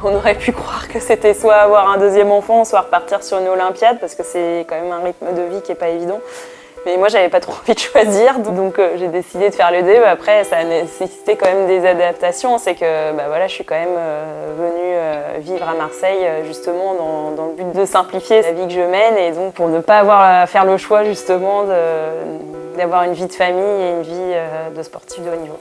On aurait pu croire que c'était soit avoir un deuxième enfant, soit repartir sur une Olympiade, parce que c'est quand même un rythme de vie qui n'est pas évident. Mais moi, j'avais pas trop envie de choisir, donc j'ai décidé de faire le D. Après, ça a nécessité quand même des adaptations. C'est que voilà, je suis quand même venue vivre à Marseille, justement, dans le but de simplifier la vie que je mène. Et donc, pour ne pas avoir à faire le choix, justement, d'avoir une vie de famille et une vie de sportif de haut niveau.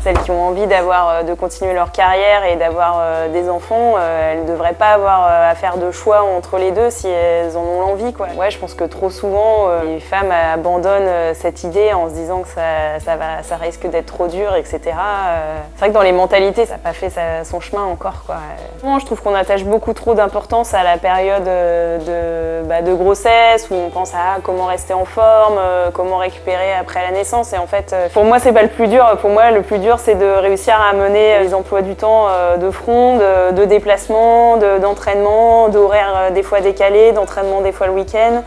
Celles qui ont envie de continuer leur carrière et d'avoir des enfants, elles ne devraient pas avoir à faire de choix entre les deux si elles en ont l'envie, quoi. Ouais, je pense que trop souvent, les femmes abandonnent cette idée en se disant que ça risque d'être trop dur, etc. C'est vrai que dans les mentalités, ça n'a pas fait son chemin encore, quoi. Moi, je trouve qu'on attache beaucoup trop d'importance à la période de grossesse, où on pense à comment rester en forme, comment récupérer après la naissance. Et en fait, pour moi, c'est pas le plus dur. Pour moi, le plus dur, c'est de réussir à mener les emplois du temps de front, de déplacement, d'entraînement, d'horaires des fois décalés, d'entraînement des fois le week-end.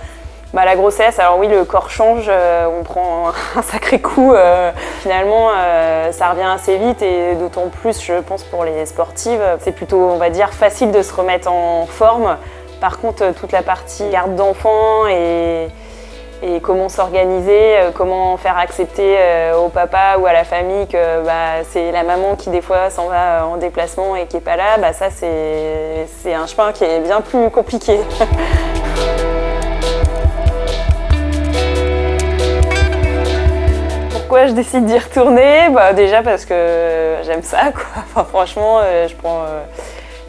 La grossesse, alors oui, le corps change, on prend un sacré coup. Finalement, ça revient assez vite et d'autant plus, je pense, pour les sportives, c'est plutôt, on va dire, facile de se remettre en forme. Par contre, toute la partie garde d'enfants et comment s'organiser, comment faire accepter au papa ou à la famille que c'est la maman qui des fois s'en va en déplacement et qui n'est pas là, ça c'est un chemin qui est bien plus compliqué. Pourquoi je décide d'y retourner? Déjà parce que j'aime ça, quoi. Enfin, franchement, je prends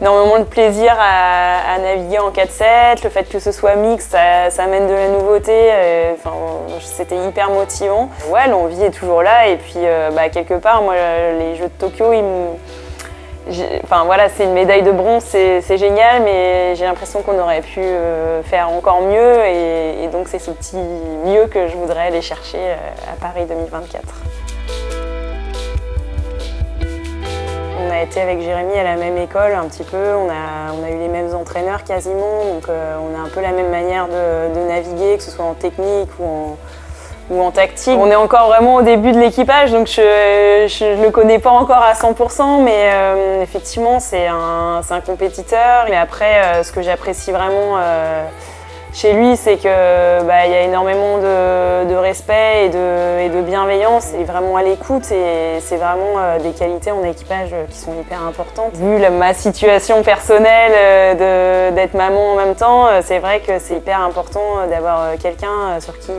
énormément de plaisir à naviguer en 4-7, le fait que ce soit mixte, ça amène de la nouveauté, c'était hyper motivant. Ouais, l'envie est toujours là et puis quelque part, moi, les Jeux de Tokyo, c'est une médaille de bronze, c'est génial, mais j'ai l'impression qu'on aurait pu faire encore mieux et donc c'est ce petit mieux que je voudrais aller chercher à Paris 2024. On a été avec Jérémy à la même école un petit peu, on a eu les mêmes entraîneurs quasiment, donc on a un peu la même manière de naviguer, que ce soit en technique ou en tactique. On est encore vraiment au début de l'équipage, donc je le connais pas encore à 100%, mais effectivement c'est un compétiteur. Mais après, ce que j'apprécie vraiment chez lui, c'est qu'il y a énormément de respect et de bienveillance et vraiment à l'écoute, et c'est vraiment des qualités en équipage qui sont hyper importantes. Vu ma situation personnelle d'être maman en même temps, c'est vrai que c'est hyper important d'avoir quelqu'un sur qui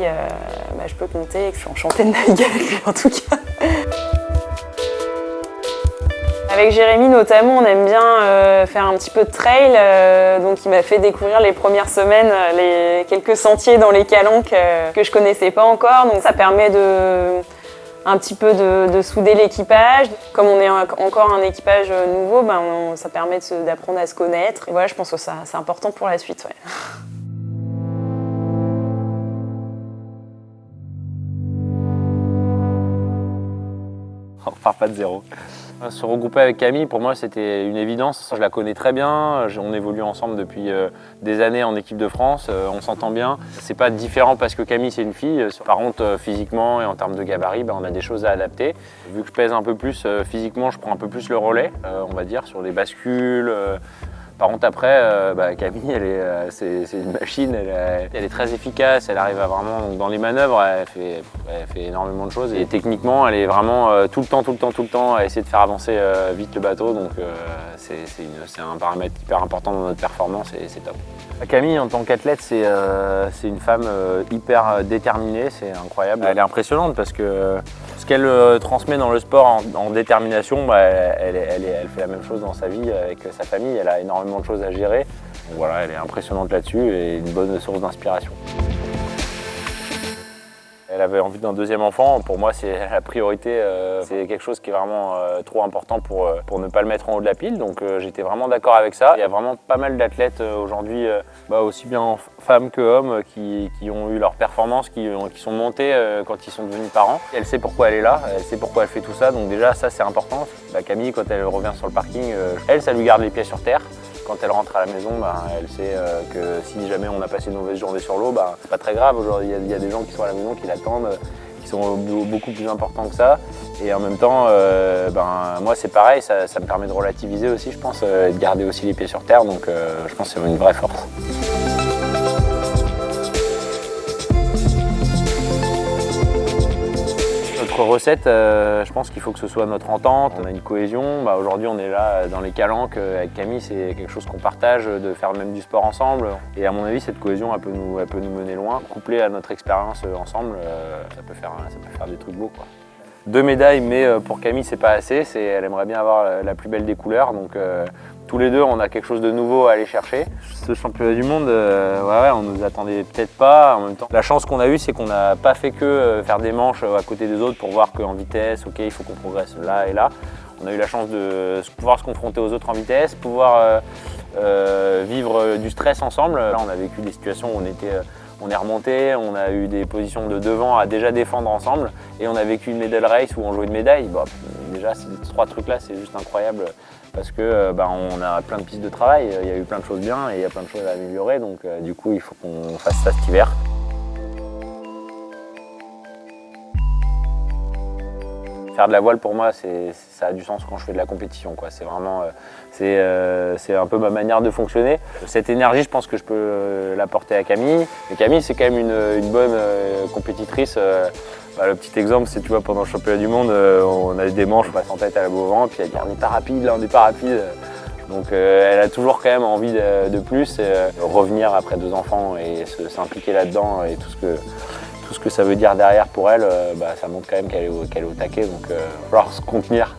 je peux compter et que je suis enchantée de naviguer avec lui en tout cas. Avec Jérémy notamment, on aime bien faire un petit peu de trail, donc il m'a fait découvrir les premières semaines les quelques sentiers dans les calanques que je connaissais pas encore, donc ça permet un petit peu de souder l'équipage. Comme on est encore un équipage nouveau, ça permet d'apprendre à se connaître. Et voilà, je pense que c'est important pour la suite. Ouais. On repart pas de zéro. Se regrouper avec Camille, pour moi, c'était une évidence. Je la connais très bien, on évolue ensemble depuis des années en équipe de France, on s'entend bien. C'est pas différent parce que Camille, c'est une fille. Par contre, physiquement et en termes de gabarit, on a des choses à adapter. Vu que je pèse un peu plus physiquement, je prends un peu plus le relais, on va dire, sur les bascules. Par contre, après, Camille, c'est une machine, elle est très efficace, elle arrive à vraiment, dans les manœuvres, elle fait énormément de choses. Et techniquement, elle est vraiment tout le temps à essayer de faire avancer vite le bateau. Donc c'est un paramètre hyper important dans notre performance et c'est top. Camille, en tant qu'athlète, c'est une femme hyper déterminée, c'est incroyable. Elle est impressionnante parce que ce qu'elle transmet dans le sport en détermination, elle fait la même chose dans sa vie avec sa famille. Elle a énormément de choses à gérer. Donc voilà, elle est impressionnante là-dessus et une bonne source d'inspiration. Elle avait envie d'un deuxième enfant. Pour moi, c'est la priorité. C'est quelque chose qui est vraiment trop important pour ne pas le mettre en haut de la pile. Donc j'étais vraiment d'accord avec ça. Il y a vraiment pas mal d'athlètes aujourd'hui, aussi bien femmes que hommes, qui ont eu leur performance, qui sont montés quand ils sont devenus parents. Elle sait pourquoi elle est là, elle sait pourquoi elle fait tout ça. Donc déjà, ça c'est important. Camille, quand elle revient sur le parking, ça lui garde les pieds sur terre. Quand elle rentre à la maison, elle sait que si jamais on a passé une mauvaise journée sur l'eau, c'est pas très grave. Aujourd'hui, il y a des gens qui sont à la maison, qui l'attendent, qui qui sont beaucoup plus importants que ça. Et en même temps, moi c'est pareil, ça me permet de relativiser aussi, je pense, et de garder aussi les pieds sur terre. Donc je pense que c'est une vraie force. Notre recette, je pense qu'il faut que ce soit notre entente, on a une cohésion. Aujourd'hui on est là dans les calanques avec Camille, c'est quelque chose qu'on partage, de faire même du sport ensemble. Et à mon avis cette cohésion elle peut nous mener loin. Couplée à notre expérience ensemble, ça peut faire des trucs beaux, quoi. 2 médailles, mais pour Camille c'est pas assez, elle aimerait bien avoir la plus belle des couleurs. Donc tous les deux on a quelque chose de nouveau à aller chercher. Ce championnat du monde, on nous attendait peut-être pas. En même temps, la chance qu'on a eue c'est qu'on n'a pas fait que faire des manches à côté des autres pour voir qu'en vitesse, ok, il faut qu'on progresse là et là. On a eu la chance de pouvoir se confronter aux autres en vitesse, pouvoir vivre du stress ensemble. Là on a vécu des situations où on est remonté, on a eu des positions de devant à déjà défendre ensemble et on a vécu une medal race où on jouait une médaille. Déjà ces 3 trucs là c'est juste incroyable parce que on a plein de pistes de travail, il y a eu plein de choses bien et il y a plein de choses à améliorer, donc du coup il faut qu'on fasse ça cet hiver. Faire de la voile pour moi, ça a du sens quand je fais de la compétition, quoi. C'est vraiment, c'est un peu ma manière de fonctionner. Cette énergie, je pense que je peux l'apporter à Camille. Mais Camille, c'est quand même une bonne compétitrice. Le petit exemple, c'est, tu vois, pendant le championnat du monde, on a eu des manches, on passe en tête à la Beauvant, puis elle dit on n'est pas rapide, là on n'est pas rapide. Donc elle a toujours quand même envie de plus, revenir après 2 enfants et s'impliquer là-dedans et tout ce que ça veut dire derrière pour elle, ça montre quand même qu'elle est au taquet, donc il va falloir se contenir.